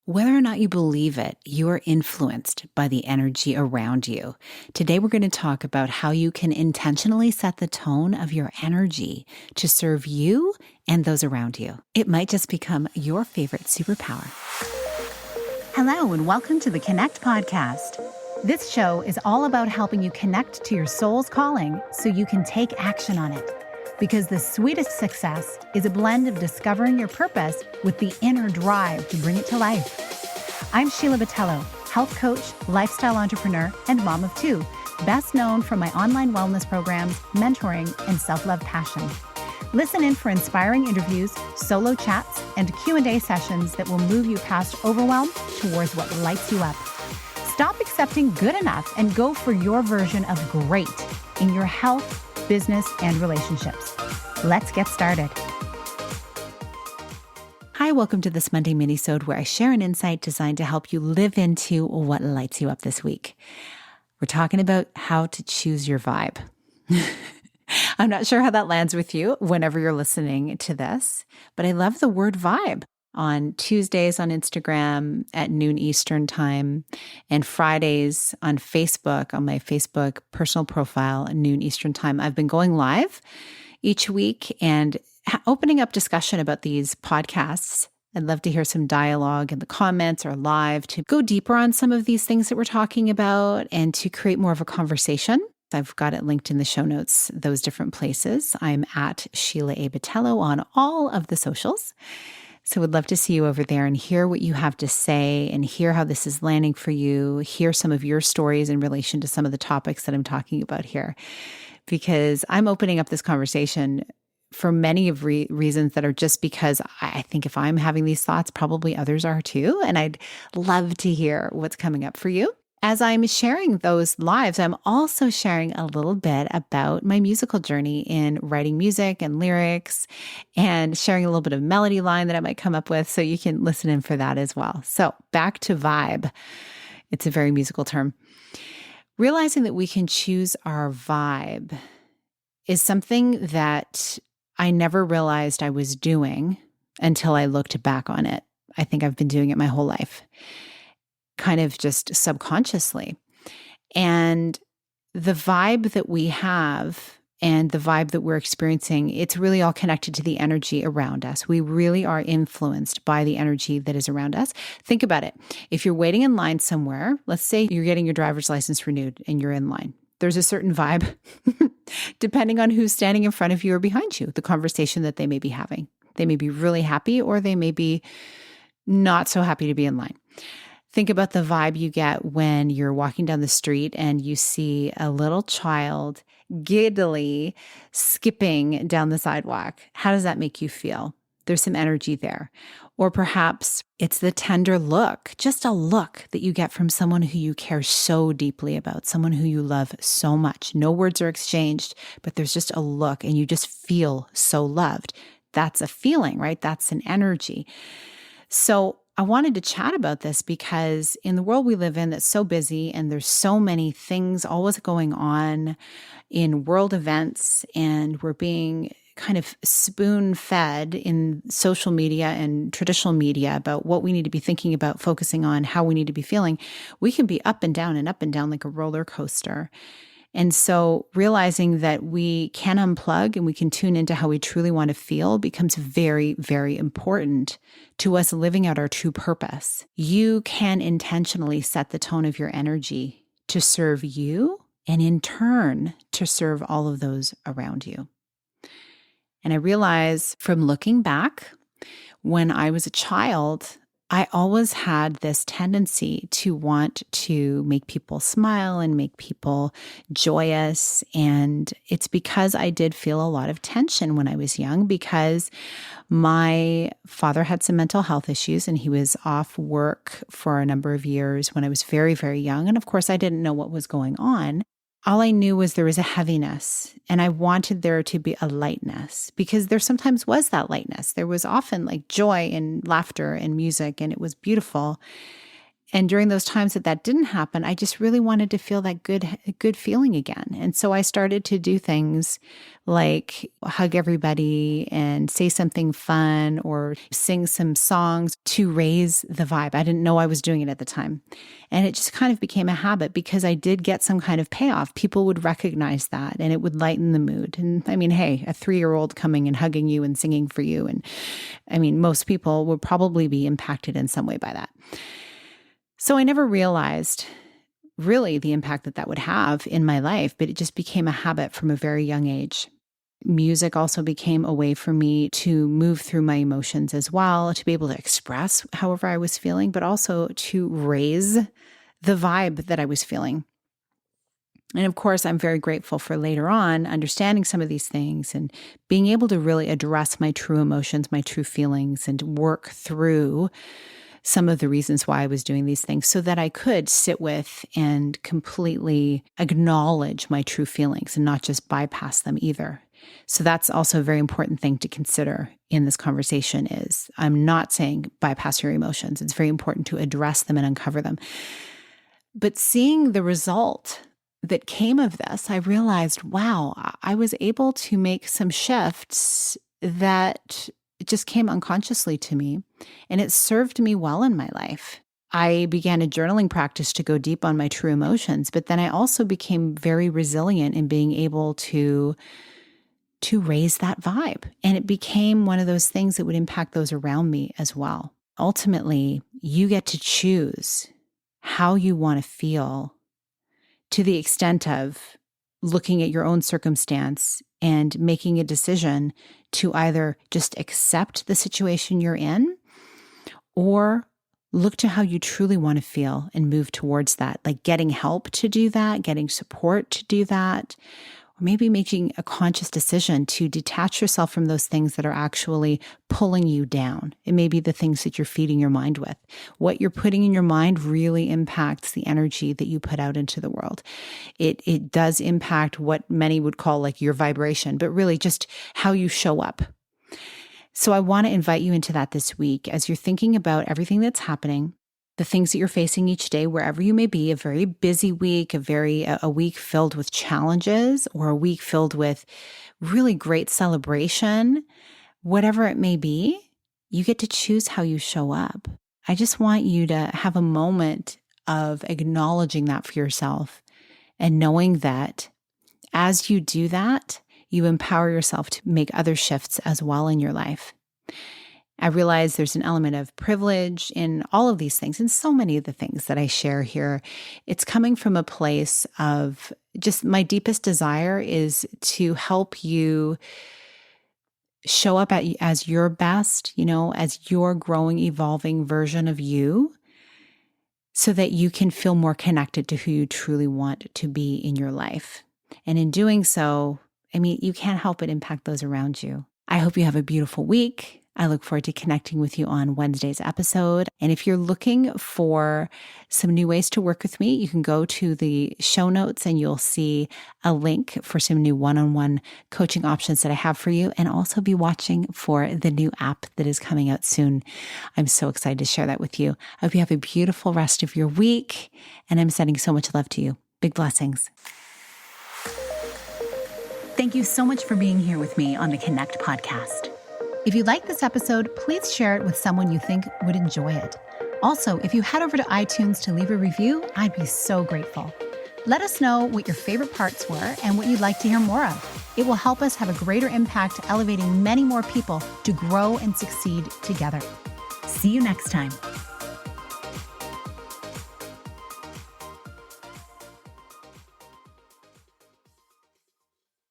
Whether or not you believe it, you are influenced by the energy around you. Today, we're going to talk about how you can intentionally set the tone of your energy to serve you and those around you. It might just become your favorite superpower. Hello, and welcome to the Connect Podcast. This show is all about helping you connect to your soul's calling so you can take action on it. Because the sweetest success is a blend of discovering your purpose with the inner drive to bring it to life. I'm Sheila, health coach, lifestyle entrepreneur, and mom of two, best known for my online wellness programs, mentoring, and self-love passion. Listen in for inspiring interviews, solo chats, and Q&A sessions that will move you past overwhelm towards what lights you up. Stop accepting good enough and go for your version of great in your health, business, and relationships. Let's get started. Hi, welcome to this Monday minisode where I share an insight designed to help you live into what lights you up this week. We're talking about how to choose your vibe. I'm not sure how that lands with you whenever you're listening to this, but I love the word vibe. On Tuesdays on Instagram at noon Eastern time, and Fridays on Facebook, on my Facebook personal profile at noon Eastern time. I've been going live each week and opening up discussion about these podcasts. I'd love to hear some dialogue in the comments or live to go deeper on some of these things that we're talking about and to create more of a conversation. I've got it linked in the show notes, those different places. I'm at Sheila A. Botelho on all of the socials. So would love to see you over there and hear what you have to say and hear how this is landing for you, hear some of your stories in relation to some of the topics that I'm talking about here. Because I'm opening up this conversation for many of reasons that are just because I think if I'm having these thoughts, probably others are too. And I'd love to hear what's coming up for you. As I'm sharing those lives, I'm also sharing a little bit about my musical journey in writing music and lyrics and sharing a little bit of melody line that I might come up with. So you can listen in for that as well. So back to vibe. It's a very musical term. Realizing that we can choose our vibe is something that I never realized I was doing until I looked back on it. I think I've been doing it my whole life, kind of just subconsciously. And the vibe that we have and the vibe that we're experiencing, it's really all connected to the energy around us. We really are influenced by the energy that is around us. Think about it. If you're waiting in line somewhere, let's say you're getting your driver's license renewed and you're in line. There's a certain vibe depending on who's standing in front of you or behind you, the conversation that they may be having. They may be really happy or they may be not so happy to be in line. Think about the vibe you get when you're walking down the street and you see a little child giddily skipping down the sidewalk. How does that make you feel? There's some energy there. Or perhaps it's the tender look, just a look that you get from someone who you care so deeply about, someone who you love so much. No words are exchanged, but there's just a look and you just feel so loved. That's a feeling, right? That's an energy. So I wanted to chat about this because in the world we live in that's so busy and there's so many things always going on in world events, and we're being kind of spoon-fed in social media and traditional media about what we need to be thinking about, focusing on, how we need to be feeling. We can be up and down like a roller coaster. And so realizing that we can unplug and we can tune into how we truly want to feel becomes very, very important to us living out our true purpose. You can intentionally set the tone of your energy to serve you and in turn to serve all of those around you. And I realize from looking back, when I was a child, I always had this tendency to want to make people smile and make people joyous. And it's because I did feel a lot of tension when I was young because my father had some mental health issues and he was off work for a number of years when I was very, very young. And of course, I didn't know what was going on. All I knew was there was a heaviness and I wanted there to be a lightness because there sometimes was that lightness. There was often like joy and laughter and music and it was beautiful. And during those times that didn't happen, I just really wanted to feel that good feeling again. And so I started to do things like hug everybody and say something fun or sing some songs to raise the vibe. I didn't know I was doing it at the time. And it just kind of became a habit because I did get some kind of payoff. People would recognize that and it would lighten the mood. And I mean, hey, a 3-year-old coming and hugging you and singing for you. And I mean, most people would probably be impacted in some way by that. So I never realized really the impact that would have in my life, but it just became a habit from a very young age. Music also became a way for me to move through my emotions as well, to be able to express however I was feeling, but also to raise the vibe that I was feeling. And of course, I'm very grateful for later on understanding some of these things and being able to really address my true emotions, my true feelings, and work through some of the reasons why I was doing these things so that I could sit with and completely acknowledge my true feelings and not just bypass them either. So that's also a very important thing to consider in this conversation is I'm not saying bypass your emotions. It's very important to address them and uncover them. But seeing the result that came of this, I realized, wow, I was able to make some shifts that it just came unconsciously to me, and it served me well in my life. I began a journaling practice to go deep on my true emotions, but then I also became very resilient in being able to raise that vibe. And it became one of those things that would impact those around me as well. Ultimately, you get to choose how you want to feel to the extent of looking at your own circumstance and making a decision to either just accept the situation you're in or look to how you truly want to feel and move towards that, like getting help to do that, getting support to do that, or maybe making a conscious decision to detach yourself from those things that are actually pulling you down. It may be the things that you're feeding your mind with. What you're putting in your mind really impacts the energy that you put out into the world. It does impact what many would call like your vibration, but really just how you show up. So I want to invite you into that this week as you're thinking about everything that's happening, the things that you're facing each day, wherever you may be, a very busy week, a week filled with challenges, or a week filled with really great celebration, whatever it may be, you get to choose how you show up. I just want you to have a moment of acknowledging that for yourself and knowing that as you do that, you empower yourself to make other shifts as well in your life. I realize there's an element of privilege in all of these things and so many of the things that I share here. It's coming from a place of just my deepest desire is to help you show up as your best, as your growing, evolving version of you so that you can feel more connected to who you truly want to be in your life. And in doing so, you can't help but impact those around you. I hope you have a beautiful week. I look forward to connecting with you on Wednesday's episode. And if you're looking for some new ways to work with me, you can go to the show notes and you'll see a link for some new one-on-one coaching options that I have for you, and also be watching for the new app that is coming out soon. I'm so excited to share that with you. I hope you have a beautiful rest of your week, and I'm sending so much love to you. Big blessings. Thank you so much for being here with me on the Connect podcast. If you like this episode, please share it with someone you think would enjoy it. Also, if you head over to iTunes to leave a review, I'd be so grateful. Let us know what your favorite parts were and what you'd like to hear more of. It will help us have a greater impact, elevating many more people to grow and succeed together. See you next time.